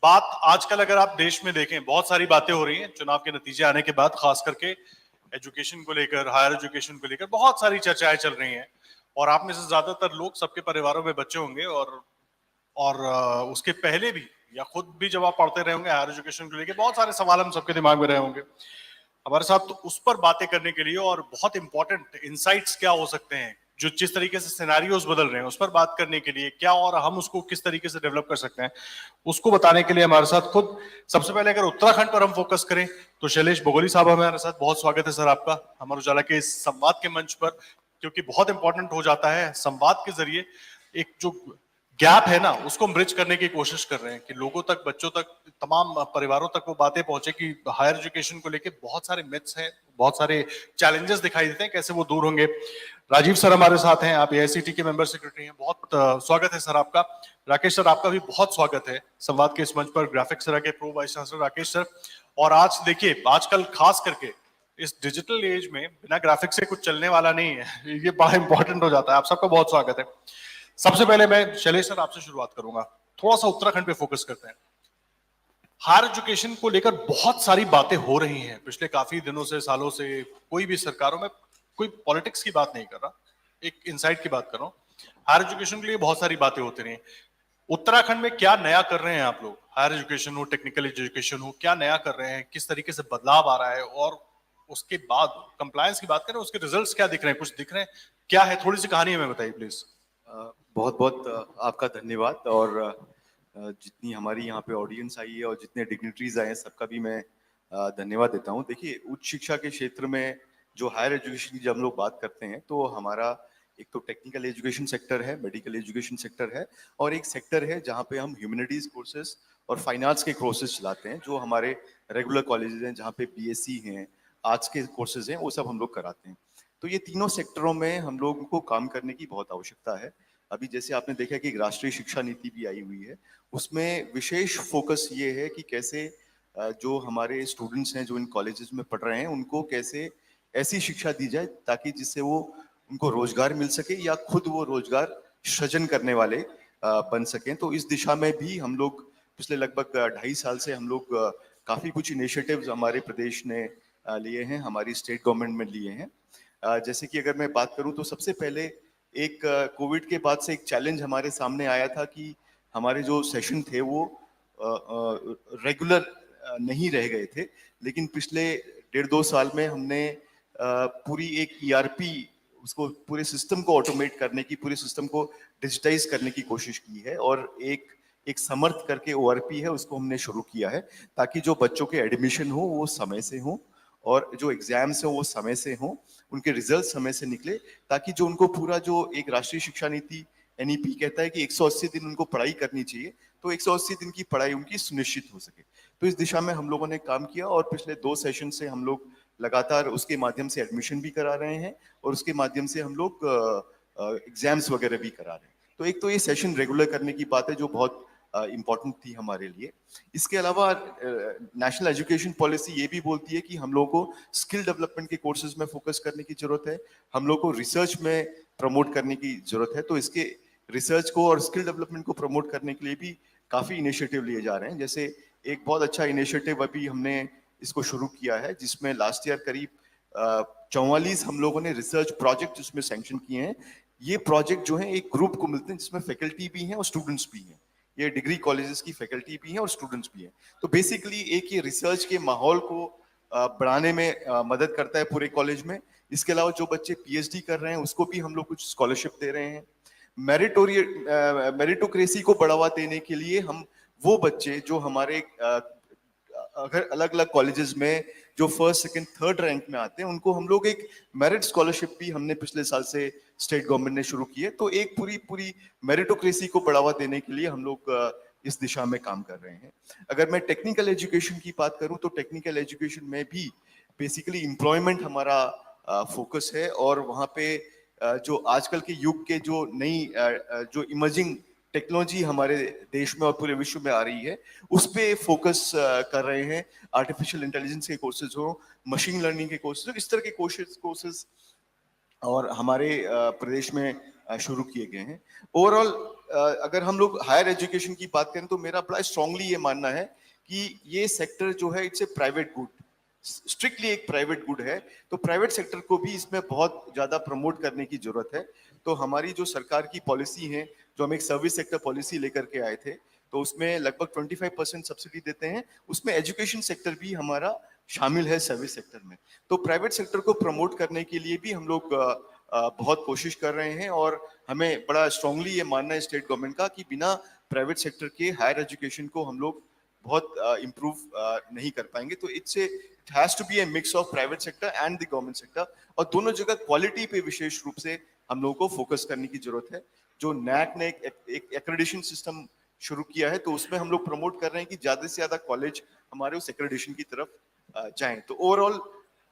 बात आजकल अगर आप देश में देखें, बहुत सारी बातें हो रही हैं चुनाव के नतीजे आने के बाद, खास करके एजुकेशन को लेकर, हायर एजुकेशन को लेकर बहुत सारी चर्चाएं चल रही हैं। और आप में से ज्यादातर लोग, सबके परिवारों में बच्चे होंगे, और उसके पहले भी या खुद भी जब आप पढ़ते रहे होंगे हायर एजुकेशन को लेकर, बहुत सारे सवाल हम सबके दिमाग में रहे होंगे। हमारे साथ तो उस पर बातें करने के लिए और बहुत इंपॉर्टेंट इनसाइट्स क्या हो सकते हैं, जो जिस तरीके से सिनेरियोज बदल रहे हैं उस पर बात करने के लिए क्या, और हम उसको किस तरीके से डेवलप कर सकते हैं, उसको बताने के लिए हमारे साथ खुद, सबसे पहले अगर उत्तराखंड पर हम फोकस करें तो शैलेश बगोली साहब हमारे साथ। बहुत स्वागत है सर आपका अमर उजाला के इस संवाद के मंच पर, क्योंकि बहुत इंपॉर्टेंट हो जाता है संवाद के जरिए एक जो गैप है ना, उसको हम ब्रिज करने की कोशिश कर रहे हैं कि लोगों तक, बच्चों तक, तमाम परिवारों तक वो बातें पहुंचे कि हायर एजुकेशन को लेके बहुत सारे मिथ्स हैं, बहुत सारे चैलेंजेस दिखाई देते हैं, कैसे वो दूर होंगे। राजीव सर हमारे साथ हैं, आप एआईसीटी के मेंबर सेक्रेटरी हैं, बहुत स्वागत है सर आपका। राकेश सर आपका भी बहुत स्वागत है संवाद के इस मंच पर, ग्राफिक्स सर के pro vice chancellor Rakesh sir. और आज देखिए, आजकल खास करके इस डिजिटल एज में बिना ग्राफिक्स से कुछ चलने वाला नहीं है, ये बड़ा इंपॉर्टेंट हो जाता है। आप सबका बहुत स्वागत है। सबसे पहले मैं शैलेश सर आपसे शुरुआत करूंगा, थोड़ा सा उत्तराखंड पे फोकस करते हैं। हायर एजुकेशन को लेकर बहुत सारी बातें हो रही हैं पिछले काफी दिनों से, सालों से। कोई भी सरकारों में, कोई पॉलिटिक्स की बात नहीं कर रहा, एक इनसाइट की बात कर रहा हूं। हायर एजुकेशन के लिए बहुत सारी बातें होती रही। उत्तराखंड में क्या नया कर रहे हैं आप लोग? हायर एजुकेशन हो, टेक्निकल एजुकेशन हो, क्या नया कर रहे हैं, किस तरीके से बदलाव आ रहा है? और उसके बाद कंप्लायंस की बात करें, उसके रिजल्ट्स क्या दिख रहे हैं, कुछ दिख रहे हैं, क्या है? थोड़ी सी कहानी हमें बताइए प्लीज। बहुत बहुत आपका धन्यवाद। और जितनी हमारी यहाँ पे ऑडियंस आई है और जितने डिग्निटरीज आए हैं, सबका भी मैं धन्यवाद देता हूँ। देखिए, उच्च शिक्षा के क्षेत्र में जो हायर एजुकेशन की जब हम लोग बात करते हैं, तो हमारा एक तो टेक्निकल एजुकेशन सेक्टर है, मेडिकल एजुकेशन सेक्टर है, और एक सेक्टर है जहाँ पे हम ह्यूमैनिटीज कोर्सेज और फाइनेंस के कोर्सेज चलाते हैं, जो हमारे रेगुलर कॉलेजेस हैं, जहाँ पे बीएससी हैं, आर्ट्स के कोर्सेज हैं, वो सब हम लोग कराते हैं। तो ये तीनों सेक्टरों में हम लोगों को काम करने की बहुत आवश्यकता है। अभी जैसे आपने देखा कि राष्ट्रीय शिक्षा नीति भी आई हुई है, उसमें विशेष फोकस ये है कि कैसे जो हमारे स्टूडेंट्स हैं जो इन कॉलेजेस में पढ़ रहे हैं, उनको कैसे ऐसी शिक्षा दी जाए ताकि जिससे वो उनको रोजगार मिल सके या खुद वो रोजगार सृजन करने वाले बन सकें। तो इस दिशा में भी हम लोग पिछले लगभग 2.5 साल से हम लोग काफी कुछ इनिशिएटिव्स हमारे प्रदेश ने लिए हैं, हमारी स्टेट गवर्नमेंट में लिए हैं। जैसे कि अगर मैं बात करूं तो सबसे पहले एक कोविड के बाद से एक चैलेंज हमारे सामने आया था कि हमारे जो सेशन थे वो रेगुलर नहीं रह गए थे। लेकिन पिछले 1.5-2 साल में हमने पूरी एक ईआरपी, उसको पूरे सिस्टम को ऑटोमेट करने की, पूरे सिस्टम को डिजिटाइज करने की कोशिश की है, और एक एक समर्थ करके ओआरपी है, उसको हमने शुरू किया है ताकि जो बच्चों के एडमिशन हो वो समय से हो, और जो एग्जाम्स हो वो समय से हो, उनके रिजल्ट समय से निकले, ताकि जो उनको पूरा जो एक राष्ट्रीय शिक्षा नीति एनईपी कहता है कि 180 दिन उनको पढ़ाई करनी चाहिए, तो 180 दिन की पढ़ाई उनकी सुनिश्चित हो सके। तो इस दिशा में हम लोगों ने काम किया, और पिछले 2 सेशन से हम लोग लगातार उसके माध्यम से एडमिशन भी करा रहे हैं, और उसके माध्यम से हम लोग एग्जाम्स वगैरह भी करा रहे हैं। तो एक तो ये सेशन रेगुलर करने की बात है जो बहुत इम्पोर्टेंट थी हमारे लिए। इसके अलावा नेशनल एजुकेशन पॉलिसी ये भी बोलती है कि हम लोगों को स्किल डेवलपमेंट के कोर्सेज में फोकस करने की जरूरत है, हम लोग को रिसर्च में प्रमोट करने की जरूरत है। तो इसके रिसर्च को और स्किल डेवलपमेंट को प्रमोट करने के लिए भी काफी इनिशिएटिव लिए जा रहे हैं। जैसे एक बहुत अच्छा इनिशिएटिव अभी हमने इसको शुरू किया है, जिसमें लास्ट ईयर करीब 44 हम लोगों ने रिसर्च प्रोजेक्ट उसमें सैंक्शन किए हैं। ये प्रोजेक्ट जो है एक ग्रुप को मिलते हैं जिसमें फैकल्टी भी हैं और स्टूडेंट्स भी हैं। ये डिग्री कॉलेजेस की फैकल्टी भी हैं और स्टूडेंट्स भी हैं। तो बेसिकली एक ये रिसर्च के माहौल को बढ़ाने में मदद करता है पूरे कॉलेज में। इसके अलावा जो बच्चे पीएचडी कर रहे हैं उसको भी हम लोग कुछ स्कॉलरशिप दे रहे हैं। मेरिटोक्रेसी को बढ़ावा देने के लिए हम वो बच्चे जो हमारे अगर अलग अलग कॉलेजेस में जो फर्स्ट सेकंड थर्ड रैंक में आते हैं, उनको हम लोग एक मेरिट स्कॉलरशिप भी हमने पिछले साल से स्टेट गवर्नमेंट ने शुरू की है। तो एक पूरी पूरी मेरिटोक्रेसी को बढ़ावा देने के लिए हम लोग इस दिशा में काम कर रहे हैं। अगर मैं टेक्निकल एजुकेशन की बात करूं तो टेक्निकल एजुकेशन में भी बेसिकली एम्प्लॉयमेंट हमारा फोकस है, और वहां पे जो आजकल के युग के जो नई जो इमर्जिंग टेक्नोलॉजी हमारे देश में और पूरे विश्व में आ रही है, उस पे फोकस कर रहे हैं। आर्टिफिशियल इंटेलिजेंस के कोर्सेज हो, मशीन लर्निंग के कोर्सेज हो, इस तरह के कोर्सेज और हमारे प्रदेश में शुरू किए गए हैं। ओवरऑल अगर हम लोग हायर एजुकेशन की बात करें तो मेरा बड़ा स्ट्रांगली ये मानना है कि ये सेक्टर जो है it's a private good, strictly एक प्राइवेट गुड है। तो प्राइवेट सेक्टर को भी इसमें बहुत ज्यादा प्रमोट करने की जरूरत है। तो हमारी जो सरकार की पॉलिसी है, जो हम एक सर्विस सेक्टर पॉलिसी लेकर के आए थे, तो उसमें लगभग 25% सब्सिडी देते हैं, उसमें एजुकेशन सेक्टर भी हमारा शामिल है सर्विस सेक्टर में। तो प्राइवेट सेक्टर को प्रमोट करने के लिए भी हम लोग बहुत कोशिश कर रहे हैं, और हमें बड़ा स्ट्रांगली ये मानना है स्टेट गवर्नमेंट का कि बिना प्राइवेट सेक्टर के हायर एजुकेशन को हम लोग बहुत इम्प्रूव नहीं कर पाएंगे। तो it has to be a mix of private sector and the government sector, और दोनों जगह क्वालिटी पे विशेष रूप से हम लोगों को फोकस करने की जरूरत है। जो नैक ने एक एक्रेडिशन सिस्टम शुरू किया है, तो उसमें हम लोग प्रमोट कर रहे हैं कि ज्यादा से ज्यादा कॉलेज हमारे उस एक्रेडिशन की तरफ जाएं। तो ओवरऑल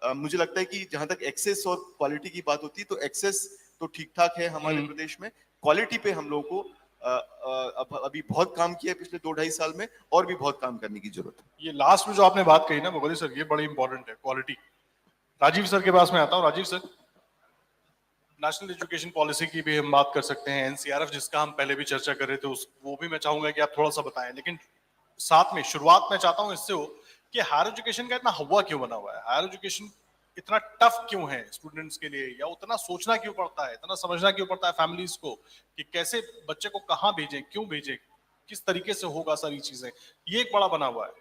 मुझे लगता है कि जहां तक एक्सेस और क्वालिटी की बात होती है, तो एक्सेस तो ठीक ठाक है हमारे प्रदेश में, क्वालिटी पे हम लोगों को अभी बहुत काम किया है पिछले 2-2.5 साल में, और भी बहुत काम करने की जरूरत है। ये लास्ट में जो आपने बात कही ना बगोली सर, ये बड़ी इंपॉर्टेंट है, क्वालिटी। राजीव सर के पास मैं आता हूँ। Rajiv sir, national education policy की भी हम बात कर सकते हैं, एनसीआरएफ जिसका हम पहले भी चर्चा कर रहे थे, उस वो भी मैं चाहूंगा कि आप थोड़ा सा बताएं। लेकिन साथ में शुरुआत मैं चाहता हूं इससे हो कि हायर एजुकेशन का इतना हवा क्यों बना हुआ है, हायर एजुकेशन इतना टफ क्यों है स्टूडेंट्स के लिए, या उतना सोचना क्यों पड़ता है, इतना समझना क्यों पड़ता है फैमिलीज को कि कैसे बच्चे को कहाँ भेजें, क्यों भेजें, किस तरीके से होगा, सारी चीजें ये एक बड़ा बना हुआ है।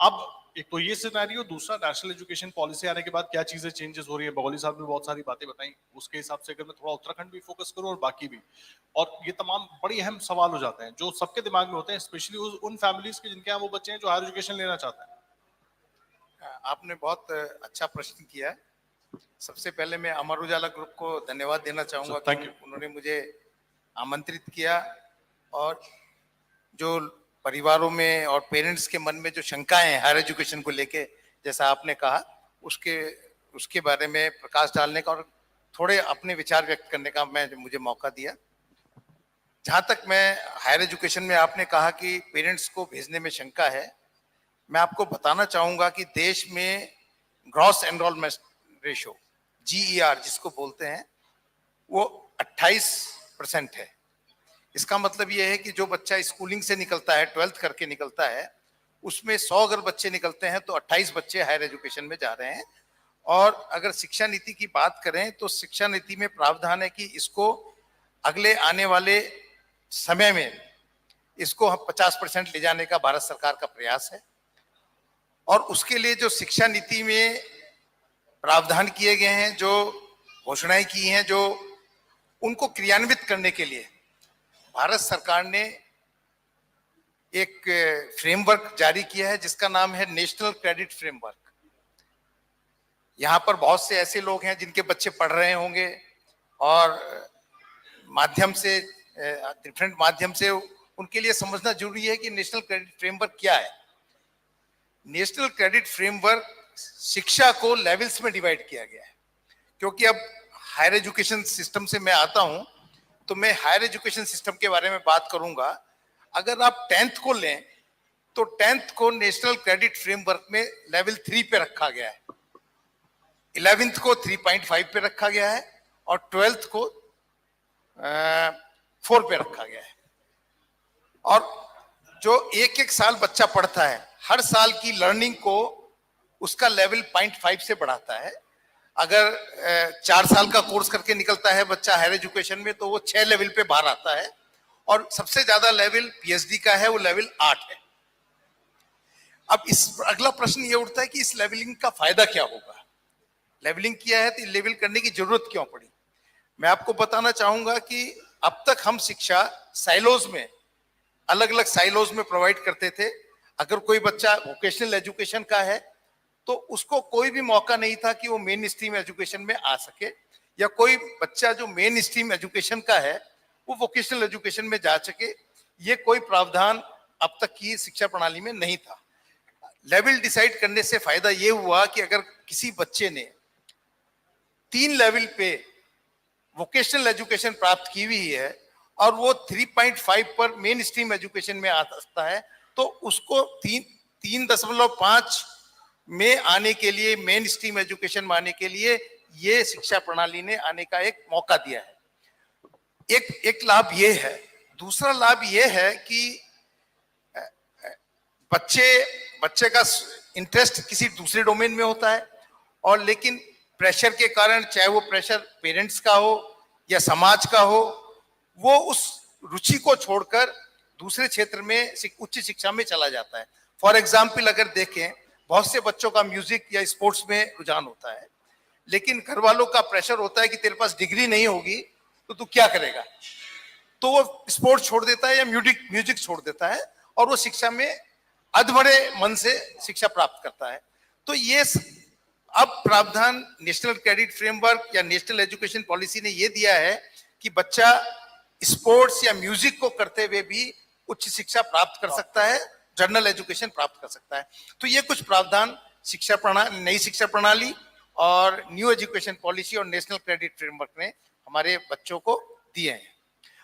अब एक तो ये सिनेरियो, दूसरा नेशनल एजुकेशन पॉलिसी आने के बाद क्या चीजें चेंजेस हो रही है। बगोली साहब ने बहुत सारी बातें बताई, उसके हिसाब से अगर मैं थोड़ा उत्तराखंड भी फोकस करूं और बाकी भी, और ये तमाम बड़ी अहम सवाल हो जाते हैं जो सबके दिमाग में होते हैं, स्पेशली उन फैमिलीज के जिनके यहाँ वो बच्चे हैं जो हायर एजुकेशन लेना चाहते हैं। आपने बहुत अच्छा प्रश्न किया है। सबसे पहले मैं अमर उजाला ग्रुप को धन्यवाद देना चाहूंगा कि उन्होंने मुझे आमंत्रित किया, और जो परिवारों में और पेरेंट्स के मन में जो शंकाएं हैं हायर एजुकेशन को लेके, जैसा आपने कहा, उसके बारे में प्रकाश डालने का और थोड़े अपने विचार व्यक्त करने का मुझे मौका दिया। जहां तक मैं हायर एजुकेशन में आपने कहा कि पेरेंट्स को भेजने में शंका है, मैं आपको बताना चाहूंगा कि देश में ग्रॉस एनरोलमेंट रेशो GER जिसको बोलते हैं, वो 28% है। इसका मतलब ये है कि जो बच्चा स्कूलिंग से निकलता है, 12th करके निकलता है, उसमें 100 अगर बच्चे निकलते हैं तो 28 बच्चे हायर एजुकेशन में जा रहे हैं। और अगर शिक्षा नीति की बात करें तो शिक्षा नीति में प्रावधान है कि इसको अगले आने वाले समय में इसको हम 50% ले जाने का भारत सरकार का प्रयास है। और उसके लिए जो शिक्षा नीति में प्रावधान किए गए हैं, जो घोषणाएं की हैं, जो उनको क्रियान्वित करने के लिए भारत सरकार ने एक फ्रेमवर्क जारी किया है जिसका नाम है नेशनल क्रेडिट फ्रेमवर्क। यहाँ पर बहुत से ऐसे लोग हैं जिनके बच्चे पढ़ रहे होंगे और माध्यम से, डिफरेंट माध्यम से, उनके लिए समझना जरूरी है कि नेशनल क्रेडिट फ्रेमवर्क क्या है। नेशनल क्रेडिट फ्रेमवर्क शिक्षा को लेवल्स में डिवाइड किया गया है, क्योंकि अब हायर एजुकेशन सिस्टम से मैं आता हूं, तो मैं हायर एजुकेशन सिस्टम के बारे में बात करूंगा। अगर आप 10th को लें तो 10th को नेशनल क्रेडिट फ्रेमवर्क में लेवल 3 पे रखा गया है, 11th को 3.5 पे रखा गया है, और 12th को 4 पे रखा गया है। और जो एक साल बच्चा पढ़ता है, हर साल की लर्निंग को उसका लेवल 0.5 से बढ़ाता है। अगर 4 साल का कोर्स करके निकलता है बच्चा हायर एजुकेशन में, तो वो 6 लेवल पे बाहर आता है, और सबसे ज्यादा लेवल PhD का है, वो लेवल 8 है। अब अगला प्रश्न ये उठता है कि इस लेवलिंग का फायदा क्या होगा, लेवलिंग किया है तो लेवल करने की जरूरत क्यों पड़ी। मैं आपको बताना चाहूंगा कि अब तक हम शिक्षा साइलोज में, अलग अलग साइलोज में प्रोवाइड करते थे। अगर कोई बच्चा वोकेशनल एजुकेशन का है तो उसको कोई भी मौका नहीं था कि वो मेन स्ट्रीम एजुकेशन में आ सके, या कोई बच्चा जो मेन स्ट्रीम एजुकेशन का है वो वोकेशनल एजुकेशन में जा सके। ये कोई प्रावधान अब तक की शिक्षा प्रणाली में नहीं था। लेवल डिसाइड करने से फायदा ये हुआ कि अगर किसी बच्चे ने 3 लेवल पे वोकेशनल एजुकेशन प्राप्त की हुई है और वो 3.5 पर मेन स्ट्रीम एजुकेशन में आ सकता है, तो उसको 3.5 में आने के लिए, मेन स्ट्रीम एजुकेशन में आने के लिए ये शिक्षा प्रणाली ने आने का एक मौका दिया है। एक लाभ ये है दूसरा लाभ ये है कि बच्चे का इंटरेस्ट किसी दूसरे डोमेन में होता है, और लेकिन प्रेशर के कारण, चाहे वो प्रेशर पेरेंट्स का हो या समाज का हो, वो उस रुचि को छोड़कर दूसरे क्षेत्र में उच्च शिक्षा में चला जाता है। फॉर एग्जाम्पल अगर देखें, बहुत से बच्चों का म्यूजिक या स्पोर्ट्स में रुझान होता है, लेकिन घर वालों का प्रेशर होता है कि तेरे पास डिग्री नहीं होगी तो तू क्या करेगा, तो वो स्पोर्ट्स छोड़ देता है या म्यूजिक छोड़ देता है, और वो शिक्षा में अधमरे मन से शिक्षा प्राप्त करता है। तो ये अब प्रावधान नेशनल क्रेडिट फ्रेमवर्क या नेशनल एजुकेशन पॉलिसी ने ये दिया है कि बच्चा स्पोर्ट्स या म्यूजिक को करते हुए भी उच्च शिक्षा प्राप्त कर सकता है, जनरल एजुकेशन प्राप्त कर सकता है। तो ये कुछ प्रावधान शिक्षा प्रणाली, नई शिक्षा प्रणाली और न्यू एजुकेशन पॉलिसी और नेशनल क्रेडिट फ्रेमवर्क ने हमारे बच्चों को दिए हैं।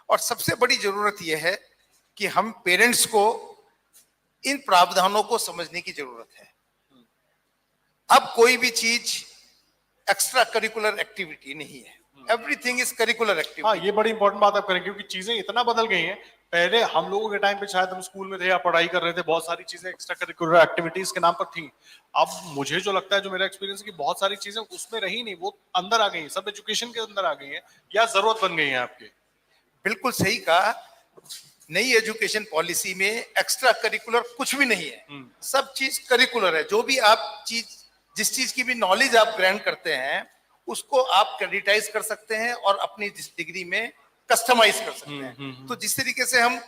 और सबसे बड़ी जरूरत यह है कि हम पेरेंट्स को इन प्रावधानों को समझने की जरूरत है। अब कोई भी चीज एक्स्ट्रा करिकुलर एक्टिविटी नहीं है, एवरीथिंग इज करिकुलर एक्टिविटी। हाँ, ये बड़ी इंपॉर्टेंट बात आप करें, क्योंकि चीजें इतना बदल गई हैं। पहले हम लोगों के टाइम पे शायद हम स्कूल में थे या पढ़ाई कर रहे थे, बहुत सारी चीजें एक्स्ट्रा करिकुलर एक्टिविटीज के नाम पर थी। अब मुझे जो लगता है, जो मेरा एक्सपीरियंस है, कि बहुत सारी चीजें उसमें रही नहीं, वो अंदर आ गई हैं, सब एजुकेशन के अंदर आ गई हैं, या जरूरत बन गई है आपकी। बिल्कुल सही कहा। नई एजुकेशन पॉलिसी में एक्स्ट्रा करिकुलर कुछ भी नहीं है, सब चीज करिकुलर है। जो भी आप जिस चीज की भी नॉलेज आप ग्रहण करते हैं, उसको आप क्रेडिटाइज कर सकते हैं और अपनी डिग्री में कस्टमाइज कर सकते हैं। तो जिस तरीके से हम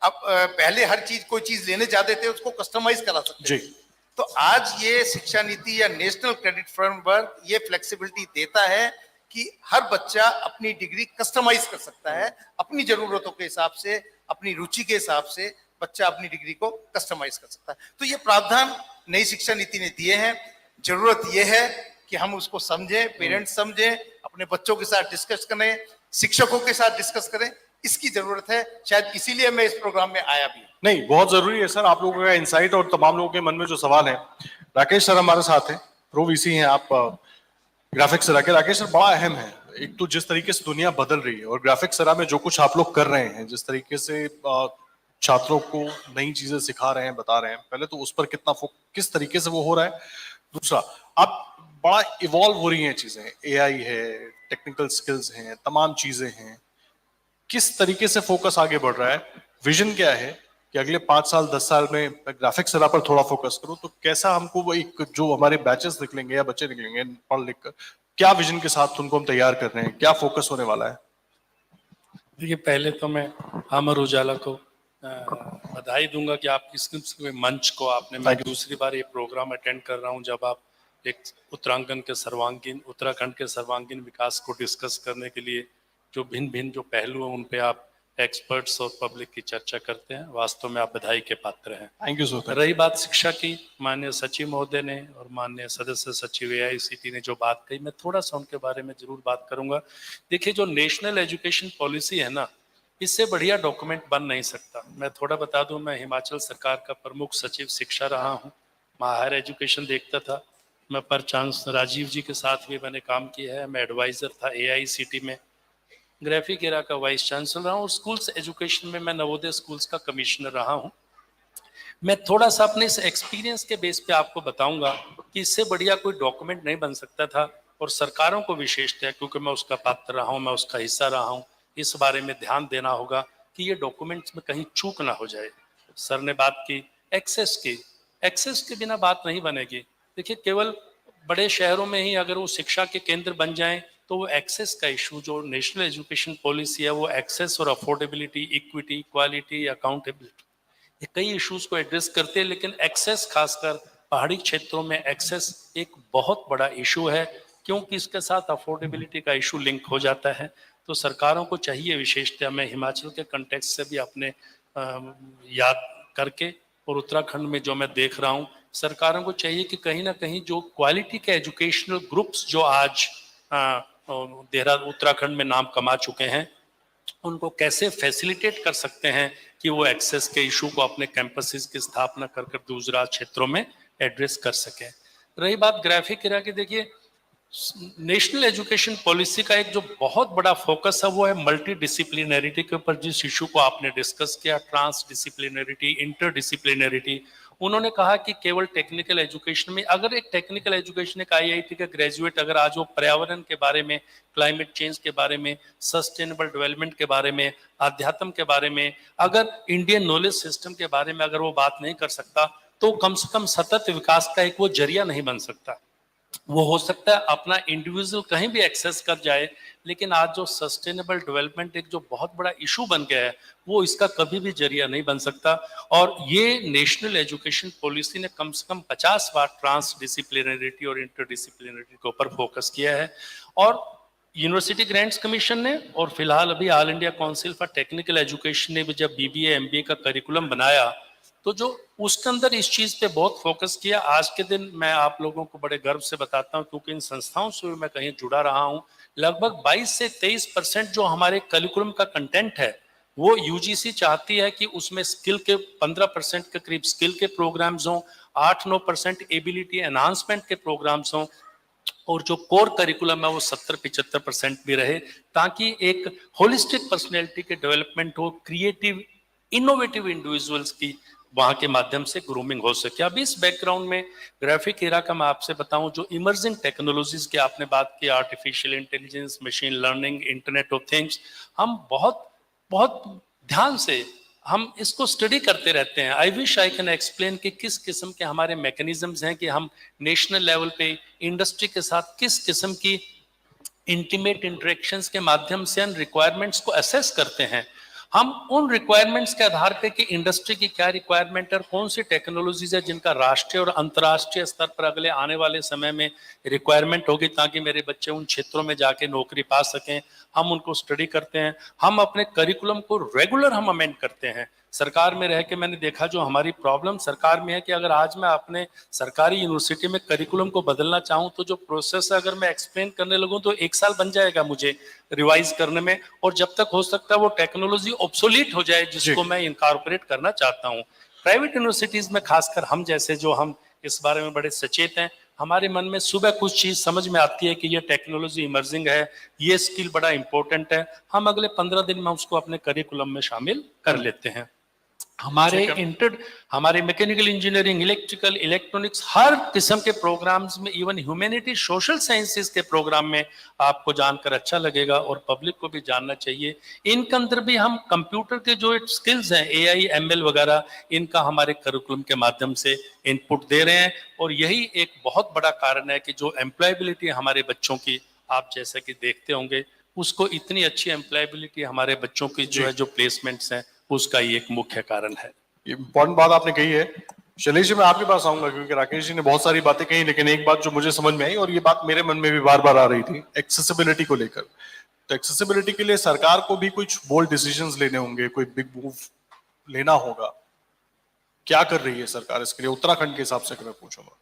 अब पहले हर चीज, कोई चीज लेने जाते थे, उसको कस्टमाइज करा सकते हैं, तो आज ये शिक्षा नीति या नेशनल क्रेडिट फ्रेमवर्क ये फ्लेक्सिबिलिटी देता है कि हर बच्चा अपनी डिग्री कस्टमाइज कर सकता है, अपनी जरूरतों के हिसाब से, अपनी रुचि के हिसाब से बच्चा अपनी डिग्री को कस्टमाइज कर सकता है। तो ये प्रावधान नई शिक्षा नीति ने दिए हैं। जरूरत यह है कि हम उसको समझें, पेरेंट्स समझें, अपने बच्चों के साथ डिस्कस करें, शिक्षकों के साथ डिस्कस करें, इसकी जरूरत है। शायद इसीलिए मैं इस प्रोग्राम में आया भी। नहीं, बहुत जरूरी है सर, आप लोगों का इंसाइट और तमाम लोगों के मन में जो सवाल है। राकेश सर हमारे साथ हैं, प्रो वीसी हैं आप ग्राफिक्स सरा के। राकेश सर, बड़ा अहम है, एक तो जिस तरीके से दुनिया बदल रही है, और ग्राफिक्स सरा में जो कुछ आप लोग कर रहे हैं, जिस तरीके से छात्रों को नई चीजें सिखा रहे हैं, बता रहे हैं, पहले तो उस पर किस तरीके से वो हो रहा है। दूसरा, अब बड़ा इवॉल्व हो रही हैं चीजें, एआई है, टेक्निकल स्किल्स हैं, तमाम चीजें हैं, किस तरीके से फोकस आगे बढ़ रहा है, विजन क्या है कि अगले 5 साल 10 साल में ग्राफिक्स सरा पर थोड़ा फोकस करूं, तो कैसा हमको वो एक जो हमारे बैचेस निकलेंगे या बच्चे निकलेंगे पढ़ लिख कर, क्या विजन के साथ उनको हम तैयार कर रहे हैं, क्या फोकस होने वाला है? देखिए, पहले तो मैं अमर उजाला को बधाई दूंगा कि आप इस मंच को आपने, मैं दूसरी बार ये प्रोग्राम अटेंड कर रहा हूं जब आप एक उत्तराखंड के सर्वांगीण विकास को डिस्कस करने के लिए जो भिन्न जो पहलू हैं उन पे आप एक्सपर्ट्स और पब्लिक की चर्चा करते हैं। वास्तव में आप बधाई के पात्र हैं। Thank you sir. रही बात शिक्षा की, माननीय सचिव महोदय ने और माननीय सदस्य सचिव AICT ने जो बात कही, मैं थोड़ा सा उनके बारे में जरूर बात करूंगा। देखिए, जो नेशनल एजुकेशन पॉलिसी है ना, इससे बढ़िया डॉक्यूमेंट बन नहीं सकता। मैं थोड़ा बता दूं, मैं हिमाचल सरकार का प्रमुख सचिव शिक्षा रहा हूँ, मैं हायर एजुकेशन देखता था, मैं पर चांस राजीव जी के साथ भी मैंने काम किया है, मैं एडवाइजर था AICT में, ग्राफिक एरा का वाइस चांसलर रहा हूँ, स्कूल्स एजुकेशन में मैं नवोदय स्कूल्स का कमिश्नर रहा हूँ। मैं थोड़ा सा अपने इस एक्सपीरियंस के बेस पे आपको बताऊंगा कि इससे बढ़िया कोई डॉक्यूमेंट नहीं बन सकता था, और सरकारों को विशेषतः, क्योंकि मैं उसका पात्र रहा हूँ, मैं उसका हिस्सा रहा हूँ, इस बारे में ध्यान देना होगा कि ये डॉक्यूमेंट्स में कहीं चूक ना हो जाए। सर ने बात की एक्सेस की, एक्सेस के बिना बात नहीं बनेगी। देखिए, केवल बड़े शहरों में ही अगर वो शिक्षा के केंद्र बन जाएं तो वो एक्सेस का इशू, जो नेशनल एजुकेशन पॉलिसी है, वो एक्सेस और अफोर्डेबिलिटी, इक्विटी, क्वालिटी, अकाउंटेबिलिटी, ये कई इश्यूज को एड्रेस करते हैं, लेकिन एक्सेस, खासकर पहाड़ी क्षेत्रों में एक्सेस एक बहुत बड़ा इशू है, क्योंकि इसके साथ अफोर्डेबिलिटी का इशू लिंक हो जाता है। तो सरकारों को चाहिए, विशेषतः मैं हिमाचल के कंटेक्स्ट से भी अपने याद करके, और उत्तराखंड में जो मैं देख रहा हूँ, सरकारों को चाहिए कि कहीं ना कहीं जो क्वालिटी के एजुकेशनल ग्रुप्स जो आज उत्तराखंड में नाम कमा चुके हैं, उनको कैसे फैसिलिटेट कर सकते हैं कि वो एक्सेस के इशू को अपने कैंपसेस की स्थापना कर दूसरा क्षेत्रों में एड्रेस कर सकें। रही बात ग्राफिक एरा की, देखिए नेशनल एजुकेशन पॉलिसी का एक जो बहुत बड़ा फोकस है वो है मल्टी डिसिप्लिनरिटी के ऊपर। जिस इशू को आपने डिस्कस किया, ट्रांस डिसिप्लिनरिटी, इंटर डिसिप्लिनरिटी, उन्होंने कहा कि केवल टेक्निकल एजुकेशन में, अगर एक टेक्निकल एजुकेशन, एक आईआईटी का ग्रेजुएट अगर आज वो पर्यावरण के बारे में, क्लाइमेट चेंज के बारे में, सस्टेनेबल डेवलपमेंट के बारे में, आध्यात्म के बारे में, अगर इंडियन नॉलेज सिस्टम के बारे में अगर वो बात नहीं कर सकता, तो कम से कम सतत विकास का एक वो जरिया नहीं बन सकता। वो हो सकता है अपना इंडिविजुअल कहीं भी एक्सेस कर जाए, लेकिन आज जो सस्टेनेबल डेवलपमेंट एक जो बहुत बड़ा इशू बन गया है, वो इसका कभी भी जरिया नहीं बन सकता। और ये नेशनल एजुकेशन पॉलिसी ने कम से कम 50 बार ट्रांस डिसिप्लिनरिटी और इंटर डिसिप्लिनरिटी के ऊपर फोकस किया है। और यूनिवर्सिटी ग्रांट्स कमीशन ने, और फिलहाल अभी all India council for technical education ने भी जब बीबीए एमबीए का करिकुलम बनाया, तो जो उसके अंदर इस चीज पे बहुत फोकस किया। आज के दिन मैं आप लोगों को बड़े गर्व से बताता हूं, क्योंकि इन संस्थाओं से मैं कहीं जुड़ा रहा हूं, लगभग 22 से 23% जो हमारे करिकुलम का कंटेंट है, वो यूजीसी चाहती है कि उसमें स्किल के 15% के करीब स्किल के प्रोग्राम्स हों, 8-9% एबिलिटी एनहांसमेंट के प्रोग्राम्स हों, और जो कोर करिकुलम है वो 70-75% भी रहे, ताकि एक होलिस्टिक पर्सनैलिटी के डेवलपमेंट हो, क्रिएटिव इनोवेटिव इंडिविजुअल्स की वहां के माध्यम से ग्रूमिंग हो सके। अब इस बैकग्राउंड में ग्राफिक एरा का मैं आपसे बताऊं, जो इमर्जिंग टेक्नोलॉजीज की आपने बात की, artificial intelligence, machine learning, internet of things, हम बहुत बहुत ध्यान से हम इसको स्टडी करते रहते हैं। I wish I can explain कि किस किस्म के हमारे मैकेनिज्म्स हैं कि हम नेशनल लेवल पे इंडस्ट्री के साथ किस किस्म की इंटीमेट इंटरेक्शंस के माध्यम से उन रिक्वायरमेंट्स को असेस करते हैं। हम उन रिक्वायरमेंट्स के आधार पे कि इंडस्ट्री की क्या रिक्वायरमेंट है और कौन सी टेक्नोलॉजीज है जिनका राष्ट्रीय और अंतर्राष्ट्रीय स्तर पर अगले आने वाले समय में रिक्वायरमेंट होगी, ताकि मेरे बच्चे उन क्षेत्रों में जाके नौकरी पा सकें, हम उनको स्टडी करते हैं। हम अपने करिकुलम को रेगुलर हम अमेंड करते हैं। सरकार में रह के मैंने देखा जो हमारी प्रॉब्लम सरकार में है कि अगर आज मैं अपने सरकारी यूनिवर्सिटी में करिकुलम को बदलना चाहूँ, तो जो प्रोसेस है अगर मैं एक्सप्लेन करने लगूँ तो 1 साल बन जाएगा मुझे रिवाइज करने में, और जब तक हो सकता है वो टेक्नोलॉजी ऑब्सोलीट हो जाए जिसको मैं इनकॉर्पोरेट करना चाहता हूँ। प्राइवेट यूनिवर्सिटीज में खासकर हम जैसे जो हम इस बारे में बड़े सचेत हैं, हमारे मन में सुबह कुछ चीज समझ में आती है कि ये टेक्नोलॉजी इमर्जिंग है, ये स्किल बड़ा इंपॉर्टेंट है, हम अगले 15 दिन में उसको अपने करिकुलम में शामिल कर लेते हैं। हमारे मैकेनिकल इंजीनियरिंग, इलेक्ट्रिकल, इलेक्ट्रॉनिक्स, हर किस्म के प्रोग्राम्स में, इवन ह्यूमैनिटी, सोशल साइंसेस के प्रोग्राम में आपको जानकर अच्छा लगेगा और पब्लिक को भी जानना चाहिए। इनके अंदर भी हम कंप्यूटर के जो स्किल्स हैं, एआई, एमएल वगैरह, इनका हमारे करिकुलम के माध्यम से इनपुट दे रहे हैं। और यही एक बहुत बड़ा कारण है कि जो एम्प्लॉयबिलिटी हमारे बच्चों की, आप जैसे कि देखते होंगे, उसको इतनी अच्छी एम्प्लॉयबिलिटी हमारे बच्चों की जो है, जो प्लेसमेंट्स हैं, उसका ये एक मुख्य कारण है। ये इम्पोर्टेंट बात आपने कही है। शैलेश जी, मैं आपके पास आऊंगा क्योंकि राकेश जी ने बहुत सारी बातें कही, लेकिन एक बात जो मुझे समझ में आई और ये बात मेरे मन में भी बार बार आ रही थी, एक्सेसिबिलिटी को लेकर। तो एक्सेसिबिलिटी के लिए सरकार को भी कुछ बोल्ड डिसीजंस लेने होंगे, कोई बिग मूव लेना होगा। क्या कर रही है सरकार इसके लिए उत्तराखंड के हिसाब से, अगर मैं पूछूंगा?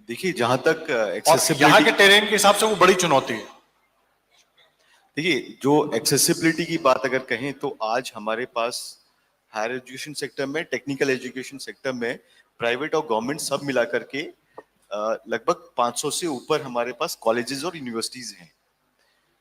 देखिए, जहां तक एक्सेसिबिलिटी, यहाँ के टेरेन के हिसाब से वो बड़ी चुनौती है। देखिए, जो एक्सेसिबिलिटी की बात अगर कहें तो आज हमारे पास हायर एजुकेशन सेक्टर में, टेक्निकल एजुकेशन सेक्टर में, प्राइवेट और गवर्नमेंट सब मिला करके लगभग 500 से ऊपर हमारे पास कॉलेजेस और यूनिवर्सिटीज हैं।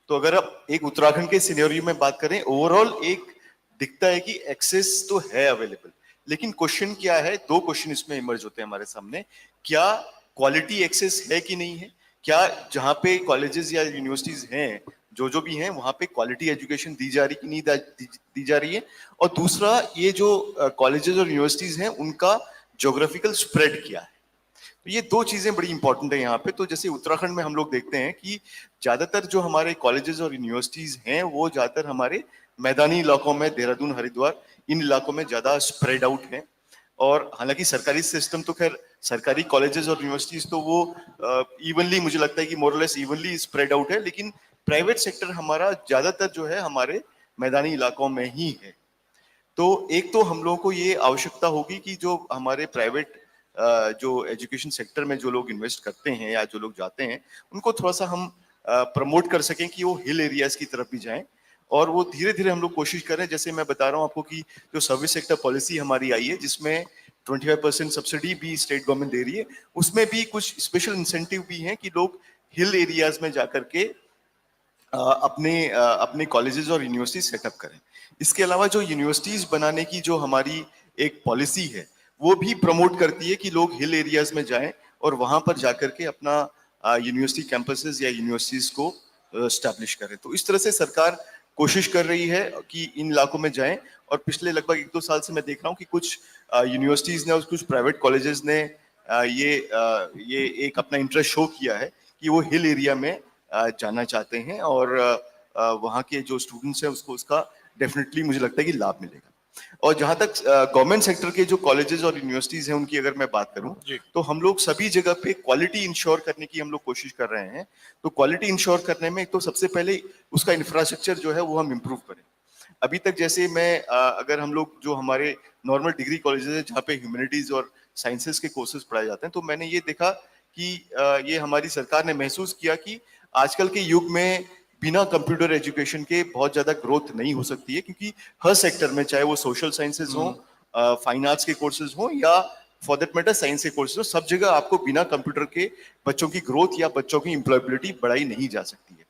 तो अगर आप एक उत्तराखंड के सिनेरियो में बात करें, ओवरऑल एक दिखता है कि एक्सेस तो है अवेलेबल, लेकिन क्वेश्चन क्या है, 2 क्वेश्चन इसमें इमर्ज होते हैं हमारे सामने। क्या क्वालिटी एक्सेस है कि नहीं है? क्या जहां पे कॉलेजेस या यूनिवर्सिटीज हैं, जो भी हैं, वहां पे क्वालिटी एजुकेशन दी जा रही कि नहीं दी जा रही है? और दूसरा, ये जो कॉलेजेस और यूनिवर्सिटीज हैं, उनका ज्योग्राफिकल स्प्रेड क्या है? तो ये 2 चीजें बड़ी इंपॉर्टेंट है यहाँ पे। तो जैसे उत्तराखंड में हम लोग देखते हैं कि ज्यादातर जो हमारे कॉलेजेस और यूनिवर्सिटीज हैं, वो ज्यादातर हमारे मैदानी इलाकों में, देहरादून, हरिद्वार, इन इलाकों में ज्यादा स्प्रेड आउट है। और हालांकि सरकारी सिस्टम तो खैर, सरकारी कॉलेजेस और यूनिवर्सिटीज तो वो इवनली, मुझे लगता है कि मोरलेस इवनली स्प्रेड आउट है, लेकिन प्राइवेट सेक्टर हमारा ज्यादातर जो है हमारे मैदानी इलाकों में ही है। तो एक तो हम लोगों को ये आवश्यकता होगी कि जो हमारे प्राइवेट जो एजुकेशन सेक्टर में जो लोग इन्वेस्ट करते हैं या जो लोग जाते हैं, उनको थोड़ा सा हम प्रमोट कर सकें कि वो हिल एरियाज की तरफ भी जाएं। और वो धीरे धीरे हम लोग कोशिश करें। जैसे मैं बता रहा हूँ आपको कि जो सर्विस सेक्टर पॉलिसी हमारी आई है, जिसमें 25% सब्सिडी भी स्टेट गवर्नमेंट दे रही है, उसमें भी कुछ स्पेशल इंसेंटिव भी हैं कि लोग हिल एरियाज में जाकर के अपने कॉलेजेस और यूनिवर्सिटी सेटअप करें। इसके अलावा जो यूनिवर्सिटीज बनाने की जो हमारी एक पॉलिसी है वो भी प्रमोट करती है कि लोग हिल एरियाज में जाएं और वहां पर जाकर के अपना यूनिवर्सिटी कैंपसेस या यूनिवर्सिटीज को स्टैब्लिश करें। तो इस तरह से सरकार कोशिश कर रही है कि इन इलाकों में जाएं। और पिछले लगभग 1-2 साल से मैं देख रहा हूं कि कुछ यूनिवर्सिटीज ने और कुछ प्राइवेट कॉलेजेस ने ये एक अपना इंटरेस्ट शो किया है कि वो हिल एरिया में जाना चाहते हैं और वहाँ के जो स्टूडेंट्स हैं उसको उसका डेफिनेटली मुझे लगता है कि लाभ मिलेगा। और जहाँ तक गवर्नमेंट सेक्टर के जो कॉलेजेस और यूनिवर्सिटीज हैं उनकी अगर मैं बात करूं तो हम लोग सभी जगह पे क्वालिटी इंश्योर करने की हम लोग कोशिश कर रहे हैं। तो क्वालिटी इंश्योर करने में तो सबसे पहले उसका इंफ्रास्ट्रक्चर जो है वो हम इम्प्रूव करें। अभी तक जैसे अगर हम लोग जो हमारे नॉर्मल डिग्री कॉलेजेस है जहाँ पे ह्यूमैनिटीज और साइंसेस के कोर्सेज पढ़ाए जाते हैं, तो मैंने ये देखा कि ये हमारी सरकार ने महसूस किया कि आजकल के युग में बिना कंप्यूटर एजुकेशन के बहुत ज्यादा ग्रोथ नहीं हो सकती है, क्योंकि हर सेक्टर में चाहे वो सोशल साइंसेज हो, फाइन आर्ट्स के कोर्सेज हो या फॉर दैट मैटर साइंस के कोर्सेज हो, सब जगह आपको बिना कंप्यूटर के बच्चों की ग्रोथ या बच्चों की एम्प्लॉयबिलिटी बढ़ाई नहीं जा सकती है।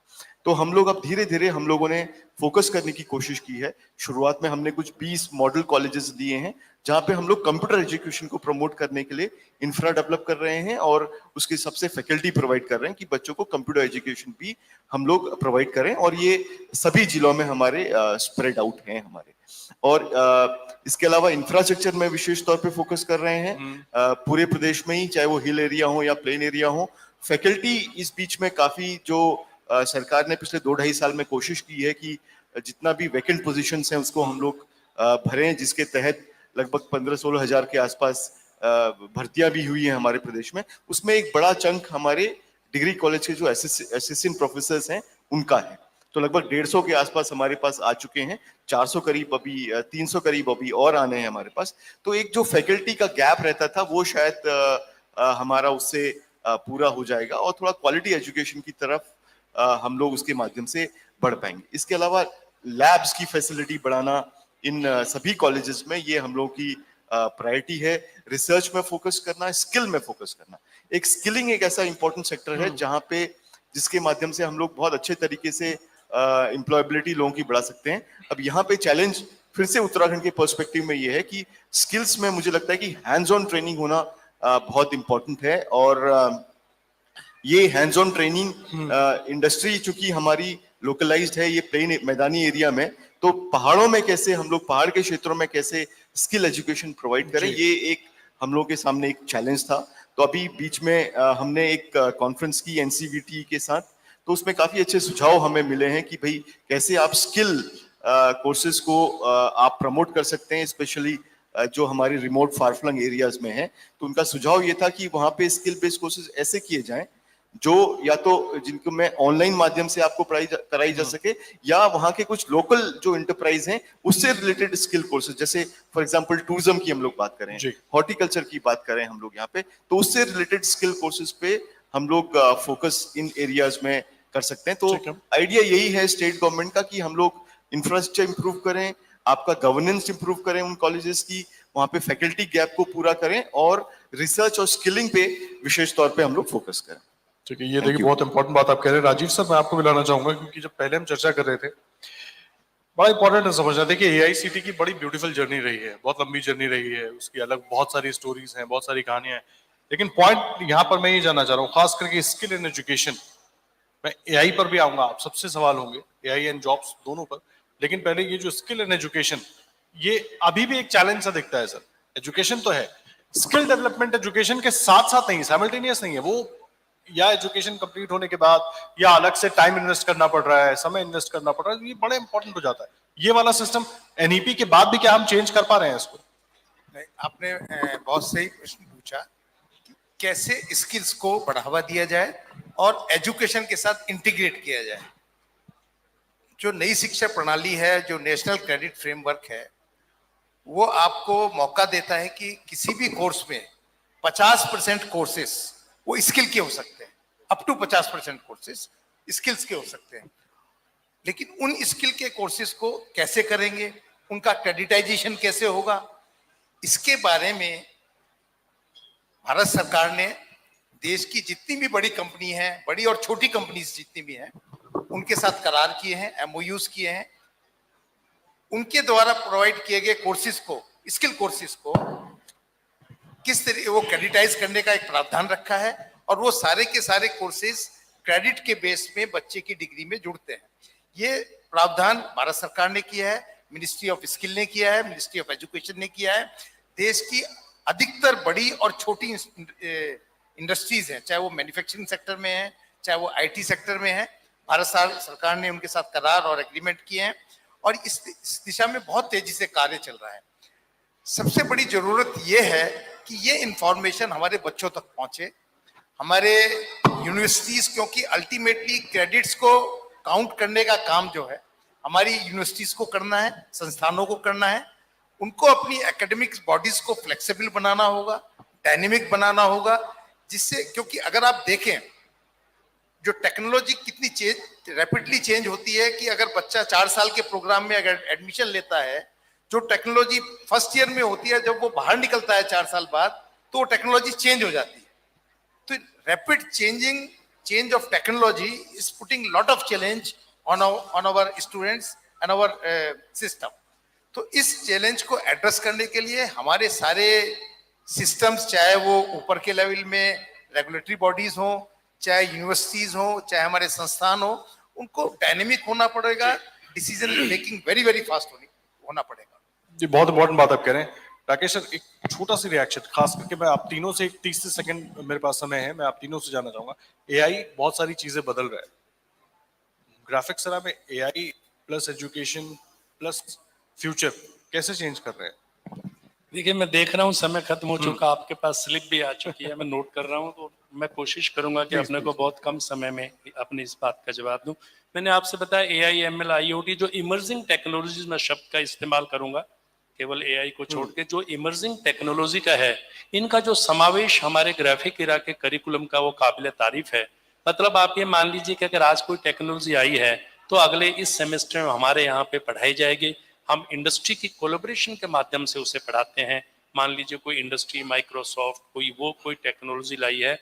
तो हम लोग अब धीरे धीरे हम लोगों ने फोकस करने की कोशिश की है। शुरुआत में हमने कुछ 20 मॉडल कॉलेजेस दिए हैं जहां पे हम लोग कंप्यूटर एजुकेशन को प्रमोट करने के लिए इंफ्रा डेवलप कर रहे हैं और उसके सबसे फैकल्टी प्रोवाइड कर रहे हैं कि बच्चों को कंप्यूटर एजुकेशन भी हम लोग प्रोवाइड करें। और ये सभी जिलों में हमारे स्प्रेड आउट हैं हमारे। और इसके अलावा इंफ्रास्ट्रक्चर में विशेष तौर पे फोकस कर रहे हैं पूरे प्रदेश में ही, चाहे वो हिल एरिया हो या प्लेन एरिया हो। फैकल्टी इस बीच में काफी जो सरकार ने पिछले 2-2.5 साल में कोशिश की है कि जितना भी वैकेंट पोजीशंस हैं उसको हम लोग भरें, जिसके तहत लगभग 15-16 हजार के आसपास भर्तियां भी हुई हैं हमारे प्रदेश में। उसमें एक बड़ा चंक हमारे डिग्री कॉलेज के जो असिस्टेंट प्रोफेसर्स हैं उनका है। तो लगभग 150 के आसपास हमारे पास आ चुके हैं, 400 करीब अभी 300 करीब अभी और आने हैं हमारे पास। तो एक जो फैकल्टी का गैप रहता था वो शायद हमारा उससे पूरा हो जाएगा और थोड़ा क्वालिटी एजुकेशन की तरफ हम लोग उसके माध्यम से बढ़ पाएंगे। इसके अलावा लैब्स की फैसिलिटी बढ़ाना इन सभी कॉलेजेस में, ये हम लोग की प्रायोरिटी है। रिसर्च में फोकस करना, स्किल में फोकस करना। एक स्किलिंग एक ऐसा इंपॉर्टेंट सेक्टर है जहां पे जिसके माध्यम से हम लोग बहुत अच्छे तरीके से एम्प्लॉयबिलिटी लोगों की बढ़ा सकते हैं। अब यहाँ पे चैलेंज फिर से उत्तराखंड के पर्सपेक्टिव में ये है कि स्किल्स में मुझे लगता है कि हैंड्स ऑन ट्रेनिंग होना बहुत इंपॉर्टेंट है। और ये हैंड्स ऑन ट्रेनिंग इंडस्ट्री चूंकि हमारी लोकलाइज्ड है, ये प्लेन मैदानी एरिया में, तो पहाड़ों में कैसे हम लोग पहाड़ के क्षेत्रों में कैसे स्किल एजुकेशन प्रोवाइड करें, ये एक हम लोग के सामने एक चैलेंज था। तो अभी बीच में हमने एक कॉन्फ्रेंस की एनसीवीटी के साथ, तो उसमें काफी अच्छे सुझाव हमें मिले हैं कि भाई कैसे आप स्किल कोर्सेज को आप प्रमोट कर सकते हैं, स्पेशली जो हमारी रिमोट फारफ्लंग एरियाज में है। तो उनका सुझाव ये था कि वहां पे स्किल बेस्ड कोर्सेज ऐसे किए जाएं जो या तो जिनको मैं ऑनलाइन माध्यम से आपको कराई जा सके, या वहां के कुछ लोकल जो एंटरप्राइज हैं उससे रिलेटेड स्किल कोर्सेज, जैसे फॉर एग्जांपल टूरिज्म की हम लोग बात करें, हॉर्टिकल्चर की बात करें हम लोग यहाँ पे, तो उससे रिलेटेड स्किल कोर्सेज पे हम लोग फोकस इन एरियाज में कर सकते हैं। तो आइडिया यही है स्टेट गवर्नमेंट का कि हम लोग इंफ्रास्ट्रक्चर इंप्रूव करें, आपका गवर्नेंस इंप्रूव करें उन कॉलेजेस की, वहां पे फैकल्टी गैप को पूरा करें और रिसर्च और स्किलिंग पे विशेष तौर पे हम लोग फोकस करें। ठीक है, ये देखिए बहुत इंपॉर्टेंट बात आप कह रहे हैं। राजीव सर, मैं आपको बुलाना चाहूंगा क्योंकि जब पहले हम चर्चा कर रहे थे, बड़ा इंपॉर्टेंट है समझना। देखिए एआईसीटी की बड़ी ब्यूटीफुल जर्नी रही है, बहुत लंबी जर्नी रही है, उसकी अलग बहुत सारी स्टोरीज हैं, बहुत सारी कहानियां हैं। लेकिन पॉइंट यहाँ पर मैं ये जानना चाह रहा हूँ, खास करके स्किल एंड एजुकेशन, मैं एआई पर भी आऊंगा, आप सबसे सवाल होंगे एआई एंड जॉब्स दोनों पर, लेकिन पहले ये जो स्किल एंड एजुकेशन, ये अभी भी एक चैलेंज सा दिखता है सर। एजुकेशन तो है, स्किल डेवलपमेंट एजुकेशन के साथ साथ नहीं, साइमल्टेनियस नहीं है वो, या एजुकेशन कंप्लीट होने के बाद या अलग से टाइम इन्वेस्ट करना पड़ रहा है, समय इन्वेस्ट करना पड़ रहा है, ये बड़ा इंपॉर्टेंट हो जाता है। ये वाला सिस्टम एनईपी के बाद भी क्या हम चेंज कर पा रहे हैं इसको? नहीं, आपने बहुत सही प्रश्न पूछा कि कैसे स्किल्स को बढ़ावा दिया जाए और एजुकेशन के साथ इंटीग्रेट किया जाए। जो नई शिक्षा प्रणाली है, जो नेशनल क्रेडिट फ्रेमवर्क है, वो आपको मौका देता है कि किसी भी कोर्स में 50% कोर्सेस वो स्किल के हो सकते हैं, अप टू 50% कोर्सेस स्किल्स के हो सकते हैं। लेकिन उन स्किल के कोर्सेस को कैसे करेंगे, उनका क्रेडिटाइजेशन कैसे होगा, इसके बारे में भारत सरकार ने देश की जितनी भी बड़ी कंपनी है, बड़ी और छोटी कंपनीज जितनी भी हैं, उनके साथ करार किए हैं, एमओयूज किए हैं। उनके द्वारा प्रोवाइड किए गए कोर्सेज को, स्किल कोर्सेज को किस तरह वो क्रेडिटाइज करने का एक प्रावधान रखा है, और वो सारे के सारे कोर्सेज क्रेडिट के बेस में बच्चे की डिग्री में जुड़ते हैं। ये प्रावधान भारत सरकार ने किया है, मिनिस्ट्री ऑफ स्किल ने किया है, मिनिस्ट्री ऑफ एजुकेशन ने किया है। देश की अधिकतर बड़ी और छोटी इंडस्ट्रीज हैं, चाहे वो मैन्युफैक्चरिंग सेक्टर में है, चाहे वो आईटी सेक्टर में है, भारत सरकार ने उनके साथ करार और एग्रीमेंट किए हैं, और इस दिशा में बहुत तेजी से कार्य चल रहा है। सबसे बड़ी जरूरत यह है कि ये इंफॉर्मेशन हमारे बच्चों तक पहुंचे, हमारे यूनिवर्सिटीज, क्योंकि अल्टीमेटली क्रेडिट्स को काउंट करने का काम जो है हमारी यूनिवर्सिटीज को करना है, संस्थानों को करना है। उनको अपनी एकेडमिक बॉडीज को फ्लेक्सिबल बनाना होगा, डायनेमिक बनाना होगा, जिससे, क्योंकि अगर आप देखें जो टेक्नोलॉजी कितनी रैपिडली चेंज होती है, कि अगर बच्चा 4 साल के प्रोग्राम में अगर एडमिशन लेता है, जो टेक्नोलॉजी फर्स्ट ईयर में होती है, जब वो बाहर निकलता है 4 साल बाद, तो वो टेक्नोलॉजी चेंज हो जाती है। तो rapid change of technology is putting lot of challenge on our students and our system. तो इस चैलेंज को एड्रेस करने के लिए हमारे सारे सिस्टम्स, चाहे वो ऊपर के लेवल में रेगुलेटरी बॉडीज हो, चाहे यूनिवर्सिटीज हो, चाहे हमारे संस्थान हो, उनको डायनेमिक होना पड़ेगा, decision making very very fast होना पड़ेगा। जी, बहुत इंपॉर्टेंट बात आप कह रहे हैं। राकेश सर, एक छोटा सी रिएक्शन, खास करके मैं आप तीनों से 30 सेकंड मेरे पास समय है, मैं आप तीनों से जानना चाहूंगा। एआई बहुत सारी चीजें बदल रहा है, ग्राफिक्स सर में AI plus education plus future कैसे चेंज कर रहे हैं? देखिए, मैं देख रहा हूँ समय खत्म हो चुका, आपके पास स्लिप भी आ चुकी है, मैं नोट कर रहा हूँ, तो मैं कोशिश करूंगा कि अपने को बहुत कम समय में अपनी इस बात का जवाब दूं। मैंने आपसे बताया एआई, एमएल, आईओटी, जो इमर्जिंग टेक्नोलॉजीज, मैं शब्द का इस्तेमाल करूंगा केवल एआई को छोड़ के, जो इमर्जिंग टेक्नोलॉजी का है, इनका जो समावेश हमारे ग्राफिक इरा के करिकुलम का, वो काबिल तारीफ है। मतलब आप ये मान लीजिए कि अगर आज कोई टेक्नोलॉजी आई है, तो अगले इस सेमेस्टर में हमारे यहाँ पे पढ़ाई जाएगी। हम इंडस्ट्री की कोलैबोरेशन के माध्यम से उसे पढ़ाते हैं। मान लीजिए कोई इंडस्ट्री, माइक्रोसॉफ्ट, कोई टेक्नोलॉजी लाई है,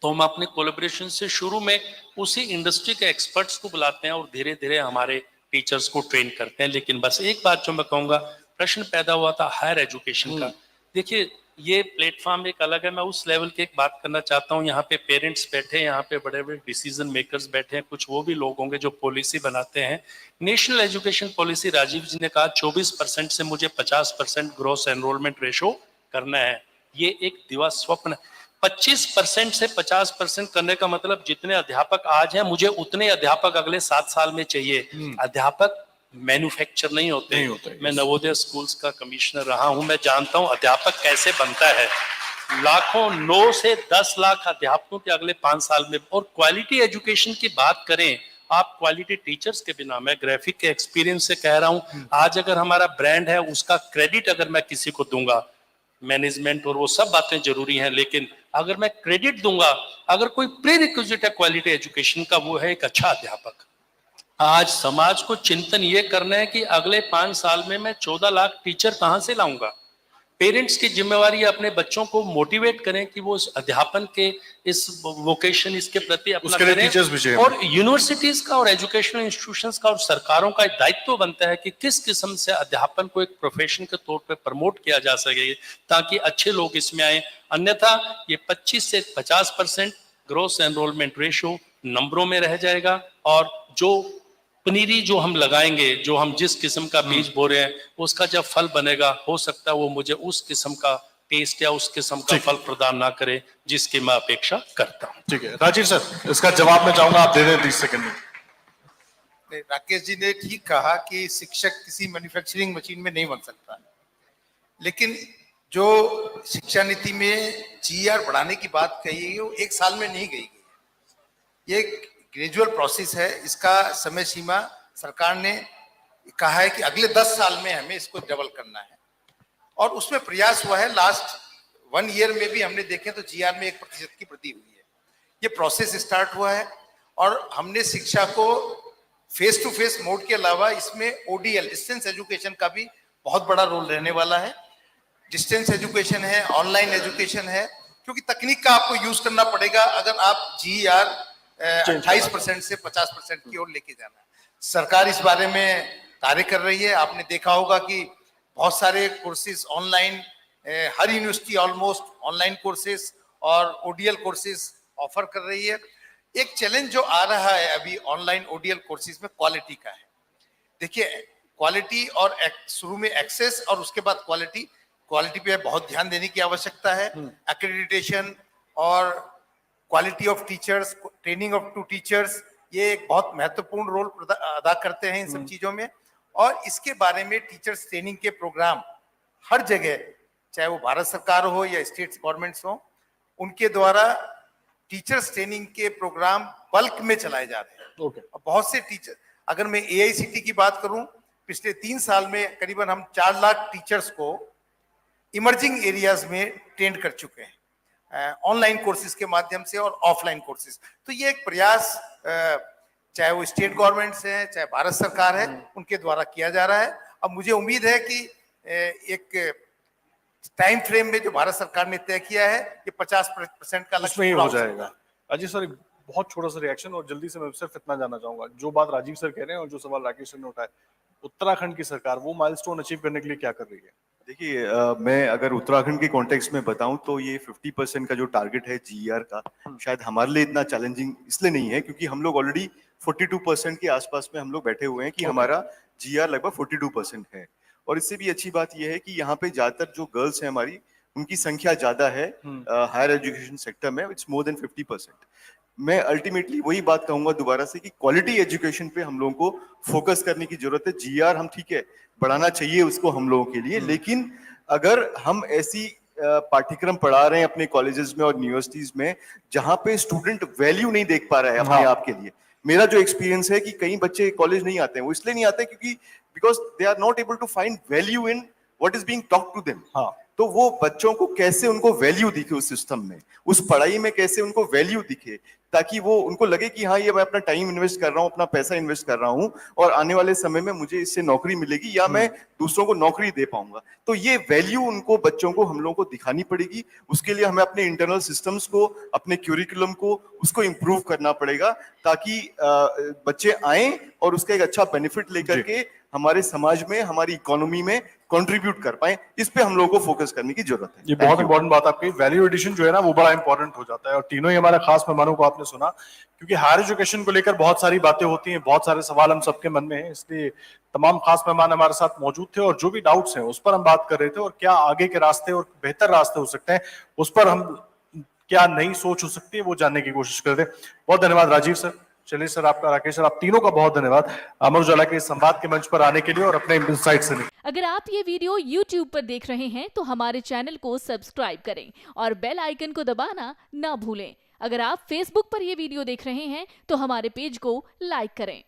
तो हम अपने कोलैबोरेशन से शुरू में उसी इंडस्ट्री के एक्सपर्ट्स को बुलाते हैं और धीरे धीरे हमारे टीचर्स को ट्रेन करते हैं। लेकिन बस एक बात जो मैं कहूँगा, प्रश्न पैदा हुआ था हायर एजुकेशन का। देखिए, ये प्लेटफॉर्म एक अलग है, मैं उस लेवल की एक बात करना चाहता हूँ। यहाँ पे पेरेंट्स बैठे हैं, यहाँ पे बड़े बड़े डिसीजन मेकर्स बैठे हैं, कुछ वो भी लोग होंगे जो पॉलिसी बनाते हैं। नेशनल एजुकेशन पॉलिसी, राजीव जी ने कहा 24% से मुझे 50% ग्रोस एनरोलमेंट रेशो करना है। ये एक दिवा स्वप्न। 25% से 50% करने का मतलब जितने अध्यापक आज हैं, मुझे उतने अध्यापक अगले 7 साल में चाहिए। अध्यापक मैन्युफैक्चर नहीं होते। मैं नवोदय स्कूल्स का कमिश्नर रहा हूं, मैं जानता हूं अध्यापक कैसे बनता है। लाखों, 9 से 10 लाख अध्यापकों के अगले 5 साल में। और क्वालिटी एजुकेशन की बात करें, आप क्वालिटी टीचर्स के बिना, मैं ग्राफिक के एक्सपीरियंस से कह रहा हूं, आज अगर हमारा ब्रांड है, उसका क्रेडिट अगर मैं किसी को दूंगा, मैनेजमेंट और वो सब बातें जरूरी हैं, लेकिन अगर मैं क्रेडिट दूंगा, अगर कोई प्री रिक्विजिट है क्वालिटी एजुकेशन का, वो है एक अच्छा अध्यापक। आज समाज को चिंतन ये करना है कि अगले 5 साल में मैं 14 लाख टीचर कहां से लाऊंगा। पेरेंट्स की जिम्मेवारी है अपने बच्चों को मोटिवेट करें कि वो अध्यापन के इस वोकेशन, इसके प्रति अपना करें। और यूनिवर्सिटीज का और एजुकेशनल इंस्टीट्यूशंस का और सरकारों का दायित्व बनता है कि किस किस्म से अध्यापन को एक प्रोफेशन के तौर पे प्रमोट किया जा सके, ताकि अच्छे लोग इसमें आए। अन्यथा ये 25 से 50% ग्रोस एनरोलमेंट रेशो नंबरों में रह जाएगा, और जो पनीरी जो हम लगाएंगे, जो हम जिस किस्म का बीज बो रहे हैं, उसका जब फल बनेगा, हो सकता है वो मुझे उस किस्म का टेस्ट या उस किस्म का फल प्रदान ना करे जिसकी मैं अपेक्षा करता हूं। ठीक है राजीव सर, इसका जवाब मैं चाहूंगा आप दे दें 30 सेकंड में। राकेश जी ने ठीक कहा कि शिक्षक किसी मैन्युफैक्चरिंग मशीन में नहीं बन सकता, लेकिन जो शिक्षा नीति में जीआर बढ़ाने की बात कही है, वो 1 साल में नहीं गई। ये ग्रेजुअल प्रोसेस है, इसका समय सीमा सरकार ने कहा है कि अगले 10 साल में हमें इसको डबल करना है, और उसमें प्रयास हुआ है। लास्ट 1 ईयर में भी हमने देखे तो जीआर में 1% की वृद्धि हुई है। ये प्रोसेस स्टार्ट हुआ है, और हमने शिक्षा को फेस टू फेस मोड के अलावा इसमें ओडीएल, डिस्टेंस एजुकेशन का भी बहुत बड़ा रोल रहने वाला है। डिस्टेंस एजुकेशन है, ऑनलाइन एजुकेशन है, क्योंकि तकनीक का आपको यूज करना पड़ेगा अगर आप GER 28% से 50% की ओर लेके जाना है। सरकार इस बारे में कार्य कर रही है। आपने देखा होगा कि बहुत सारे कोर्सेज ऑनलाइन, हर यूनिवर्सिटी ऑलमोस्ट ऑनलाइन कोर्सेज और ODL कोर्सेज ऑफर कर रही है। एक चैलेंज जो आ रहा है अभी ऑनलाइन ODL कोर्सेज में क्वालिटी का है। देखिए, क्वालिटी और शुरू में एक्सेस और उसके बाद क्वालिटी पे बहुत ध्यान देने की आवश्यकता है। एक्रेडिटेशन और quality of teachers, training of to teachers, ये एक बहुत महत्वपूर्ण रोल अदा करते हैं इन सब चीजों में। और इसके बारे में टीचर्स ट्रेनिंग के प्रोग्राम हर जगह, चाहे वो भारत सरकार हो या स्टेट गवर्नमेंट्स हो, उनके द्वारा टीचर्स ट्रेनिंग के प्रोग्राम बल्क में चलाए जा रहे हैं। और बहुत से टीचर, अगर मैं AICT की बात करूं, पिछले 3 साल में करीबन हम 4 लाख टीचर्स को इमर्जिंग एरियाज में ट्रेन कर चुके हैं, ऑनलाइन कोर्सेज के माध्यम से और ऑफलाइन कोर्सेज। तो ये एक प्रयास चाहे वो स्टेट गवर्नमेंट्स हैं, चाहे भारत सरकार है, उनके द्वारा किया जा रहा है। अब मुझे उम्मीद है कि एक टाइम फ्रेम में जो भारत सरकार ने तय किया है, ये 50% का लक्ष्य हो जाएगा। राजीव सर, बहुत छोटा सा रिएक्शन और जल्दी से मैं सिर्फ इतना जानना चाहूंगा, जो बात राजीव सर कह रहे हैं और जो सवाल राकेश सर ने उठाया, उत्तराखंड की सरकार वो माइलस्टोन अचीव करने के लिए क्या कर रही है? देखिए, मैं अगर उत्तराखंड के कॉन्टेक्स्ट में बताऊं तो ये 50% का जो टारगेट है GER का, शायद हमारे लिए इतना चैलेंजिंग इसलिए नहीं है क्योंकि हम लोग ऑलरेडी 42% के आसपास में हम लोग बैठे हुए हैं कि हमारा GER लगभग 42% है। और इससे भी अच्छी बात यह है कि यहाँ पे ज्यादातर जो गर्ल्स हैं हमारी, उनकी संख्या ज्यादा है हायर एजुकेशन सेक्टर में, इट्स मोर देन 50%। मैं अल्टीमेटली वही बात कहूंगा दोबारा से कि क्वालिटी एजुकेशन पे हम लोगों को फोकस करने की जरूरत है। GER हम ठीक है बढ़ाना चाहिए उसको हम लोगों के लिए, लेकिन अगर हम ऐसी पाठ्यक्रम पढ़ा रहे हैं अपने कॉलेजेस में और यूनिवर्सिटीज में जहां पे स्टूडेंट वैल्यू नहीं देख पा रहा है अपने आप के लिए, मेरा जो एक्सपीरियंस है कि कई बच्चे कॉलेज नहीं आते हैं, वो इसलिए नहीं आते क्योंकि because they are not able to find value in what is being talk to them. तो वो बच्चों को कैसे उनको वैल्यू दिखे उस सिस्टम में, उस पढ़ाई में कैसे उनको वैल्यू दिखे, ताकि वो उनको लगे कि हाँ, ये मैं अपना टाइम इन्वेस्ट कर रहा हूँ, अपना पैसा इन्वेस्ट कर रहा हूँ और आने वाले समय में मुझे इससे नौकरी मिलेगी या मैं दूसरों को नौकरी दे पाऊंगा। तो ये वैल्यू उनको, बच्चों को, हम लोगों को दिखानी पड़ेगी। उसके लिए हमें अपने इंटरनल सिस्टम्स को, अपने क्यूरिकुलम को, उसको इम्प्रूव करना पड़ेगा ताकि बच्चे आए और उसका एक अच्छा बेनिफिट लेकर के हमारे समाज में, हमारी इकोनॉमी में कंट्रीब्यूट कर पाए। इस पे हम लोगों को फोकस करने की जरूरत है। ये बहुत इंपॉर्टेंट बात आपकी, वैल्यू एडिशन जो है ना वो बड़ा इंपॉर्टेंट हो जाता है। और तीनों ही हमारे खास मेहमानों को आपने सुना, क्योंकि हायर एजुकेशन को लेकर बहुत सारी बातें होती हैं, बहुत सारे सवाल हम सबके मन में हैं, इसलिए तमाम खास मेहमान हमारे साथ मौजूद थे और जो भी डाउट्स हैं उस पर हम बात कर रहे थे और क्या आगे के रास्ते और बेहतर रास्ते हो सकते हैं, उस पर हम क्या नई सोच हो सकती है वो जानने की कोशिश कर रहे थे। बहुत धन्यवाद राजीव सर, चलिए सर आपका, राकेश सर, आप तीनों का बहुत धन्यवाद अमर उजाला के संवाद के मंच पर आने के लिए और अपने इनसाइट से। अगर आप ये वीडियो YouTube पर देख रहे हैं तो हमारे चैनल को सब्सक्राइब करें और बेल आइकन को दबाना ना भूलें। अगर आप Facebook पर ये वीडियो देख रहे हैं तो हमारे पेज को लाइक करें।